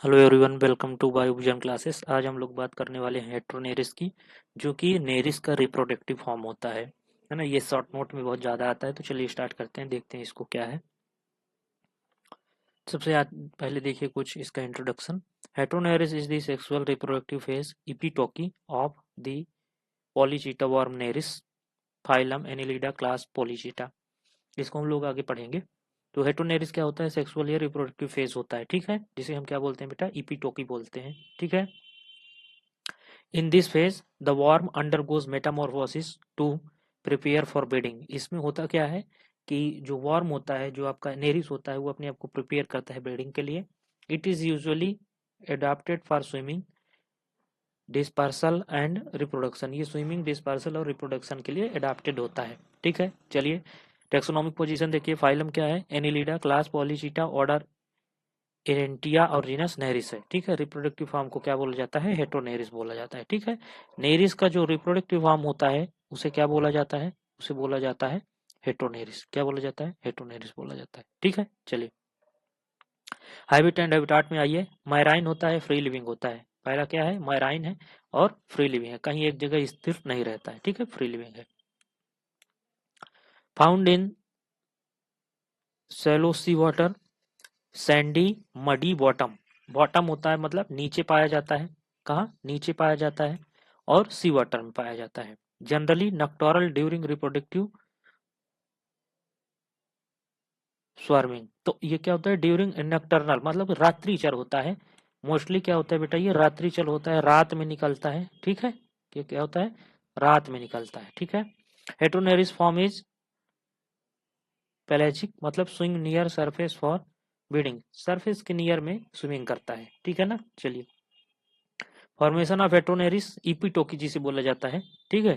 Hello everyone, welcome to Biovision classes. आज हम लोग बात करने वाले हैं हेट्रोनेरिस की, जो कि नेरिस का रिप्रोडक्टिव फॉर्म होता है ना। ये शॉर्ट नोट में बहुत ज़्यादा आता है, तो चलिए स्टार्ट करते हैं, देखते हैं इसको क्या है। पहले देखिए कुछ इसका introduction. Heteronereis is the sexual reproductive phase epitoky of the polychaete worm Nereis, phylum Annelida, class Polychaeta. इसको हम लोग आगे पढ़ेंगे। तो हेट्रोनेरिस क्या होता है? सेक्सुअल या रिप्रोडक्टिव फेज होता है, ठीक है, जिसे हम क्या बोलते हैं बेटा? इपिटोकी बोलते हैं, ठीक है। In this phase, the worm undergoes metamorphosis to prepare for breeding. इसमें होता क्या है कि जो वर्म होता है, जो आपका नेरिस होता है, वो अपने आप को प्रिपेयर करता है ब्रीडिंग के लिए। It is usually adapted for swimming, dispersal and reproduction. ये स्विमिंग, डिस्पर्सल और रिप्रोडक्शन के लिए एडाप्टेड होता है, ठीक है। चलिए टेक्सोनॉमिक पोजीशन देखिए। फाइलम क्या है? एनिलिडा, क्लास पॉलीचीटा, ऑर्डर एरेंटिया और जीनस नेरिस है, ठीक है। रिप्रोडक्टिव फॉर्म को क्या बोला जाता है? हेट्रोनेरिस बोला जाता है, ठीक है। नेरिस का जो रिप्रोडक्टिव फॉर्म होता है उसे क्या बोला जाता है? उसे बोला जाता है हेट्रोनेरिस। क्या बोला जाता है? हेट्रोनेरिस बोला जाता है, ठीक है। चलिए हैबिट एंड हैबिटाट में आइए। मैराइन होता है, फ्री लिविंग होता है। पहला क्या है? मैराइन है और फ्री लिविंग है, कहीं एक जगह स्थिर नहीं रहता है, ठीक है, फ्री लिविंग है। Found in shallow sea water, sandy, muddy bottom. Bottom होता है मतलब नीचे पाया जाता है। कहाँ? नीचे पाया जाता है। और सी वाटर में पाया जाता है। Generally nocturnal during reproductive swarming. तो ये क्या होता है? ड्यूरिंग नक्टर्नल मतलब रात्रिचर होता है। मोस्टली क्या होता है बेटा? ये रात्रिचर होता है, रात में निकलता है, ठीक है। ये क्या होता है? रात में निकलता है, ठीक है। हेट्रोनेरिस फॉर्म इज पेलेजिक मतलब swing near surface for breeding. Surface के नियर में स्विमिंग करता है, ठीक है ना। चलिए फॉर्मेशन ऑफ हेट्रोनेरिस इपिटोकी जिसे बोला जाता है, ठीक है।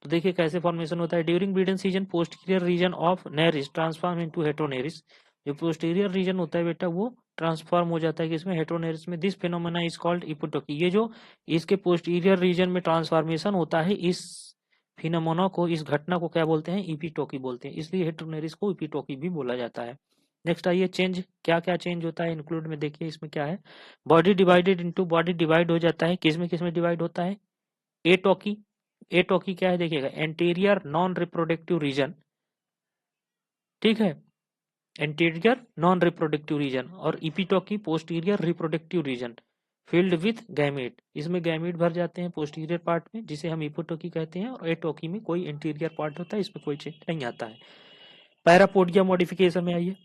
तो देखिए कैसे फॉर्मेशन होता है। During breeding season posterior region of nereis transform into heteronereis. जो पोस्टीरियर रीजन होता है बेटा, वो ट्रांसफॉर्म हो जाता है किसमें? हेट्रोनेरिस में। This phenomena is called epitoky. ये जो इसके पोस्टीरियर रीजन में ट्रांसफॉर्मेशन होता है, इस फिनोमेना को, इस घटना को क्या बोलते हैं? इपिटोकी बोलते हैं। इसलिए हेट्रोनेरिस को इपिटोकी भी बोला जाता है। नेक्स्ट आइए, चेंज क्या क्या चेंज होता है इंक्लूड में। देखिए इसमें क्या है? Body divided into, body divide हो जाता है। किसमें डिवाइड होता है? एटोकी। एटोकी क्या है देखिएगा? एंटीरियर नॉन रिप्रोडक्टिव रीजन, ठीक है, एंटीरियर नॉन रिप्रोडक्टिव रीजन। और epitoky posterior reproductive region filled with gamete. इसमें गैमीट भर जाते हैं पोस्टीरियर पार्ट में, जिसे हम इपिटोकी कहते हैं। और एटोकी में कोई इंटीरियर पार्ट होता है, इसमें कोई चेंज नहीं आता है। पैरापोडिया मॉडिफिकेशन में आइए।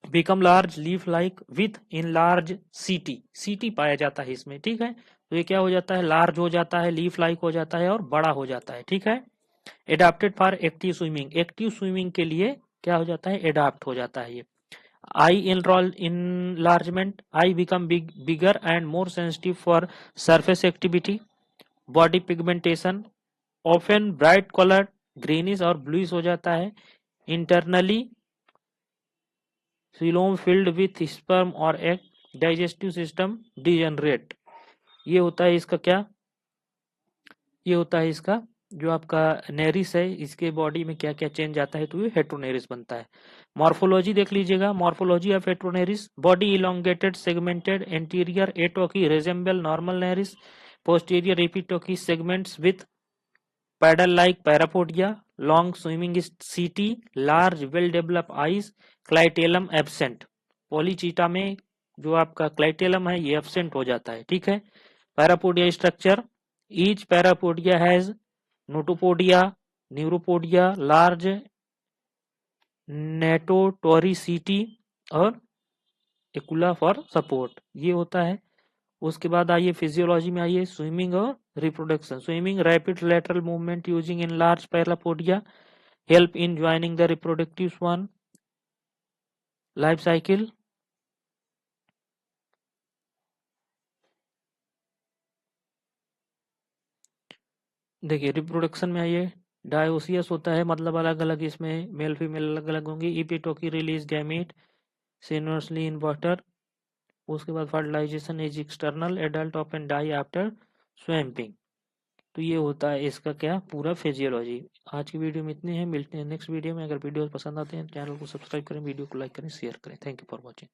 Become large leaf like with in large सीटी। सीटी पाया जाता है इसमें, ठीक है। तो ये क्या हो जाता है? लार्ज हो जाता है, लीफ लाइक हो जाता है और बड़ा हो जाता है, ठीक है। Adapted for active swimming. Active swimming के लिए क्या हो जाता है? एडाप्ट हो जाता है ये। Eye enlargement, eye become bigger and more sensitive for surface activity. Body pigmentation often bright colour, greenish और ब्लूइश हो जाता है। Internally coelom filled with sperm और एग। Digestive system degenerate. ये होता है इसका क्या? ये होता है इसका जो आपका नेरिस है, इसके बॉडी में क्या क्या चेंज आता है, तो ये हेट्रोनेरिस बनता है। मॉर्फोलॉजी देख लीजिएगा। Morphology of heteronereis, body elongated segmented, anterior atoke resemble normal Nereis, posterior epitoke segments with paddle like parapodia, long swimming setae, large well develop eyes, clitellum absent. Polychaeta में जो आपका क्लाइटेलम है ये absent हो जाता है, ठीक है। Parapodia structure, each parapodia has notopodia, neuropodia, large नेटोटोरिसिटी और एकुला फॉर सपोर्ट। ये होता है। उसके बाद आइए फिजियोलॉजी में आइए। स्विमिंग और reproduction. Swimming rapid lateral movement using in large parapodia help in joining the reproductive swan life cycle. देखिए रिप्रोडक्शन में आइए। डायोसियस होता है मतलब अलग अलग, इसमें मेल फीमेल अलग अलग होंगे। Epitoky release gamete synchronously in water. उसके बाद fertilisation is external, adult often die after swamping. तो ये होता है इसका क्या? पूरा फिजियोलॉजी। आज की वीडियो में इतने हैं, मिलते हैं नेक्स्ट वीडियो में। अगर वीडियो पसंद आते हैं चैनल को सब्सक्राइब करें, वीडियो को लाइक करें, शेयर करें। Thank you for watching.